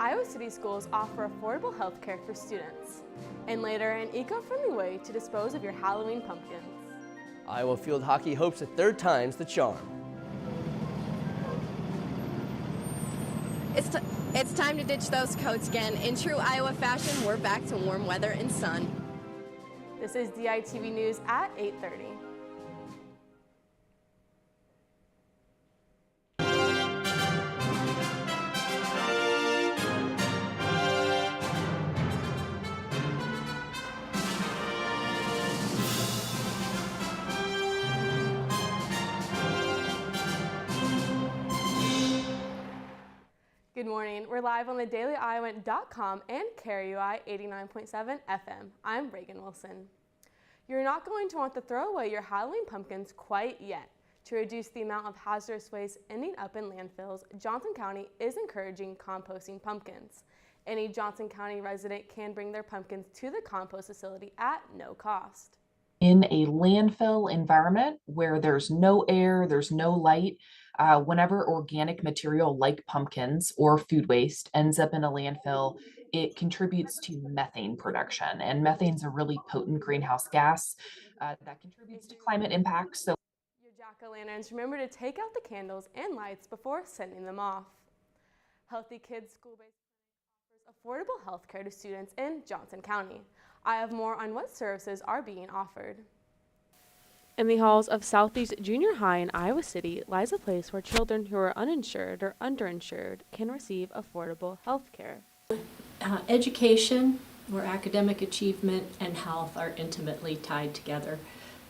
Iowa City schools offer affordable health care for students. And later, an eco-friendly way to dispose of your Halloween pumpkins. Iowa field hockey hopes a third time's the charm. It's time to ditch those coats again. In true Iowa fashion, we're back to warm weather and sun. This is DITV News at 8:30. Good morning. We're live on the DailyIowan.com and KRUI 89.7 FM. I'm Reagan Wilson. You're not going to want to throw away your Halloween pumpkins quite yet. To reduce the amount of hazardous waste ending up in landfills, Johnson County is encouraging composting pumpkins. Any Johnson County resident can bring their pumpkins to the compost facility at no cost. In a landfill environment where there's no air, there's no light, whenever organic material like pumpkins or food waste ends up in a landfill, it contributes to methane production. And methane's a really potent greenhouse gas that contributes to climate impacts. So your jack-o'-lanterns, remember to take out the candles and lights before sending them off. Healthy Kids School-Based Clinic offers affordable health care to students in Johnson County. I have more on what services are being offered. In the halls of Southeast Junior High in Iowa City lies a place where children who are uninsured or underinsured can receive affordable health care. Education, where academic achievement and health are intimately tied together.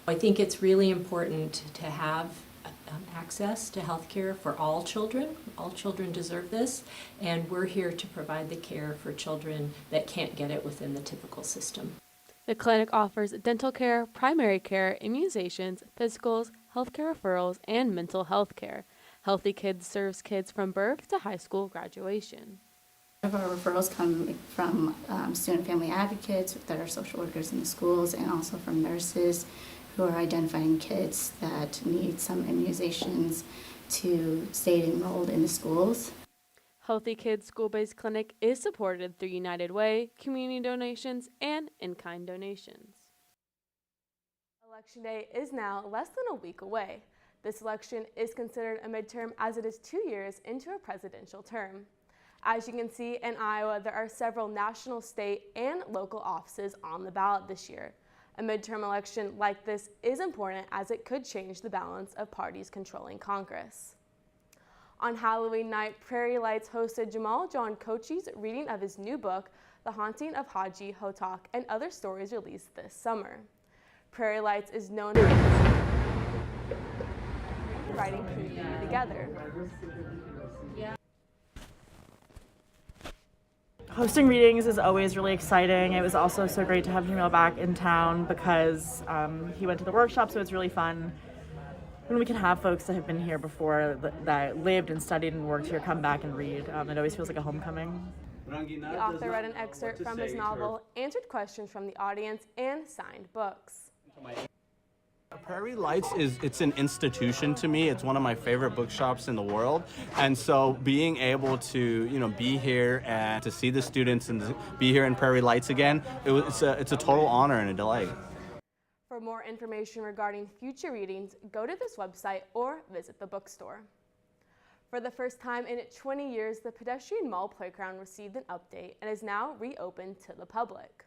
I think it's really important to have access to health care for all children. All children deserve this, and we're here to provide the care for children that can't get it within the typical system. The clinic offers dental care, primary care, immunizations, physicals, healthcare referrals, and mental health care. Healthy Kids serves kids from birth to high school graduation. Our referrals come from student family advocates that are social workers in the schools, and also from nurses who are identifying kids that need some immunizations to stay enrolled in the schools. Healthy Kids School-Based Clinic is supported through United Way, community donations, and in-kind donations. Election Day is now less than a week away. This election is considered a midterm as it is 2 years into a presidential term. As you can see, in Iowa, there are several national, state, and local offices on the ballot this year. A midterm election like this is important as it could change the balance of parties controlling Congress. On Halloween night, Prairie Lights hosted Jamal John Kochi's reading of his new book, The Haunting of Haji Hotak, and other stories released this summer. Prairie Lights is known for writing community together. Hosting readings is always really exciting. It was also so great to have Jamil back in town because he went to the workshop, so it's really fun when we can have folks that have been here before, that lived and studied and worked here, come back and read. It always feels like a homecoming. The author read an excerpt from his novel, answered questions from the audience, and signed books. Prairie Lights it's an institution to me. It's one of my favorite bookshops in the world, and so being able to be here and to see the students and be here in Prairie Lights again, it's a total honor and a delight. For more information regarding future readings, go to this website or visit the bookstore. For the first time in 20 years, the pedestrian mall playground received an update and is now reopened to the public.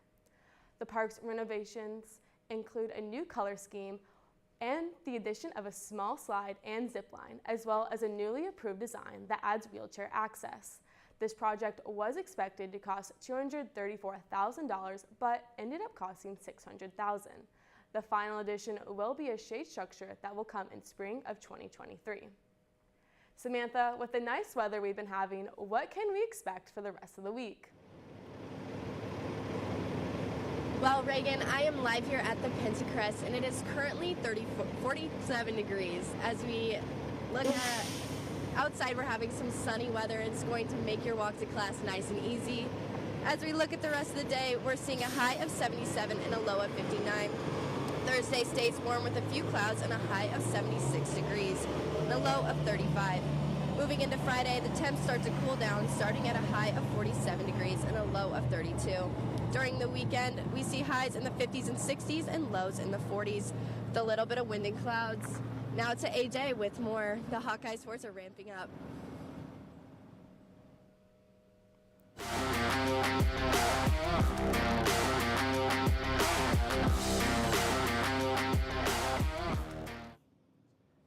The park's renovations include a new color scheme and the addition of a small slide and zip line, as well as a newly approved design that adds wheelchair access. This project was expected to cost $234,000, but ended up costing $600,000. The final addition will be a shade structure that will come in spring of 2023. Samantha, with the nice weather we've been having, what can we expect for the rest of the week? Well, Reagan, I am live here at the Pentacrest, and it is currently 47 degrees. As we look at outside, we're having some sunny weather. It's going to make your walk to class nice and easy. As we look at the rest of the day, we're seeing a high of 77 and a low of 59. Thursday stays warm with a few clouds and a high of 76 degrees and a low of 35. Moving into Friday, the temps start to cool down, starting at a high of 47 degrees and a low of 32. During the weekend, we see highs in the 50s and 60s and lows in the 40s, with a little bit of wind and clouds. Now to AJ with more. The Hawkeye sports are ramping up.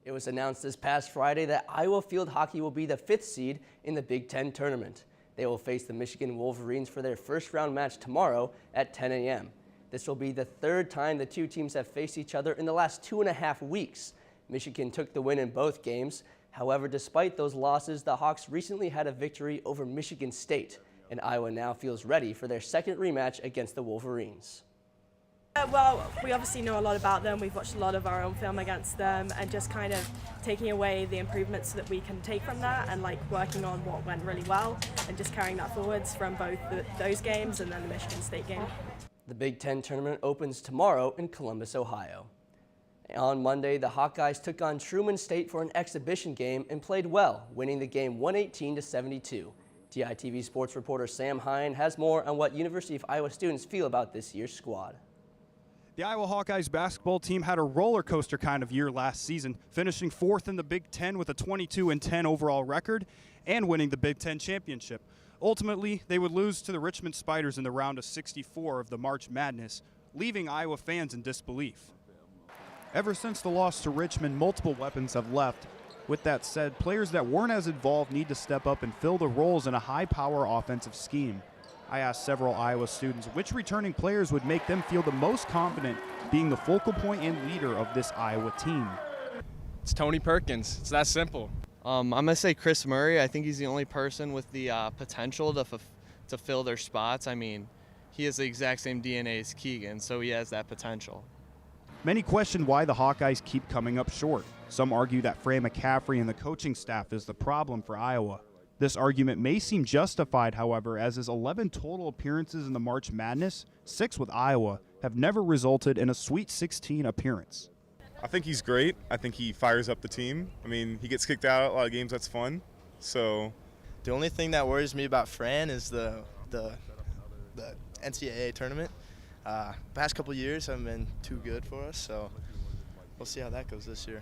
It was announced this past Friday that Iowa field hockey will be the 5th seed in the Big Ten tournament. They will face the Michigan Wolverines for their first round match tomorrow at 10 a.m. This will be the 3rd time the two teams have faced each other in the last 2.5 weeks. Michigan took the win in both games. However, despite those losses, the Hawks recently had a victory over Michigan State, and Iowa now feels ready for their second rematch against the Wolverines. Well, we obviously know a lot about them. We've watched a lot of our own film against them, and just kind of taking away the improvements that we can take from that, and like working on what went really well and just carrying that forwards from both those games and then the Michigan State game. The Big Ten tournament opens tomorrow in Columbus, Ohio. On Monday, the Hawkeyes took on Truman State for an exhibition game and played well, winning the game 118-72. DITV sports reporter Sam Hine has more on what University of Iowa students feel about this year's squad. The Iowa Hawkeyes basketball team had a roller coaster kind of year last season, finishing 4th in the Big Ten with a 22-10 overall record and winning the Big Ten championship. Ultimately, they would lose to the Richmond Spiders in the round of 64 of the March Madness, leaving Iowa fans in disbelief. Ever since the loss to Richmond, multiple weapons have left. With that said, players that weren't as involved need to step up and fill the roles in a high-power offensive scheme. I asked several Iowa students which returning players would make them feel the most confident being the focal point and leader of this Iowa team. It's Tony Perkins. It's that simple. I'm going to say Chris Murray. I think he's the only person with the potential to fill their spots. I mean, he has the exact same DNA as Keegan, so he has that potential. Many question why the Hawkeyes keep coming up short. Some argue that Fran McCaffrey and the coaching staff is the problem for Iowa. This argument may seem justified, however, as his 11 total appearances in the March Madness, 6 with Iowa, have never resulted in a Sweet 16 appearance. I think he's great. I think he fires up the team. I mean, he gets kicked out a lot of games. That's fun. So, the only thing that worries me about Fran is the NCAA tournament. Past couple years haven't been too good for us, so we'll see how that goes this year.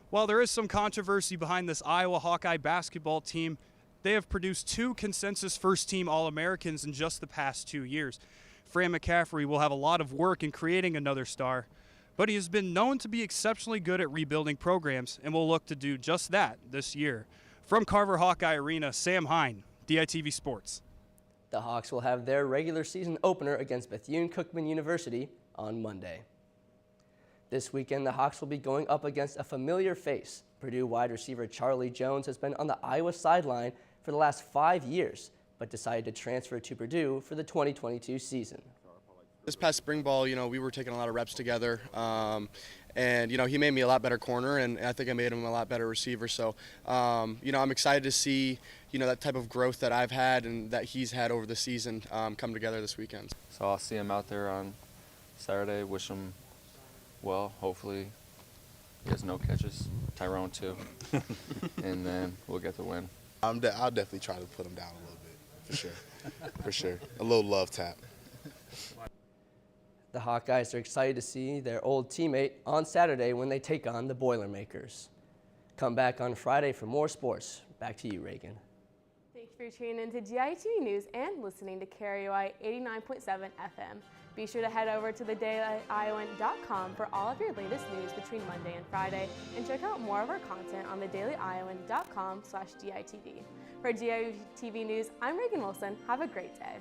While there is some controversy behind this Iowa Hawkeye basketball team, they have produced 2 consensus first-team All-Americans in just the past 2 years. Fran McCaffrey will have a lot of work in creating another star, but he has been known to be exceptionally good at rebuilding programs and will look to do just that this year. From Carver Hawkeye Arena, Sam Hine, DITV Sports. The Hawks will have their regular season opener against Bethune-Cookman University on Monday. This weekend, the Hawks will be going up against a familiar face. Purdue wide receiver Charlie Jones has been on the Iowa sideline for the last 5 years, but decided to transfer to Purdue for the 2022 season. This past spring ball, we were taking a lot of reps together, and he made me a lot better corner, and I think I made him a lot better receiver. So, I'm excited to see, that type of growth that I've had and that he's had over the season come together this weekend. So I'll see him out there on Saturday. Wish him well. Hopefully, he has no catches. Tyrone too, and then we'll get the win. I'll definitely try to put him down a little bit, for sure. For sure. A little love tap. The Hawkeyes are excited to see their old teammate on Saturday when they take on the Boilermakers. Come back on Friday for more sports. Back to you, Reagan. Thank you for tuning in to DITV News and listening to KRUI 89.7 FM. Be sure to head over to thedailyiowan.com for all of your latest news between Monday and Friday, and check out more of our content on thedailyiowan.com/DITV. For DITV News, I'm Reagan Wilson. Have a great day.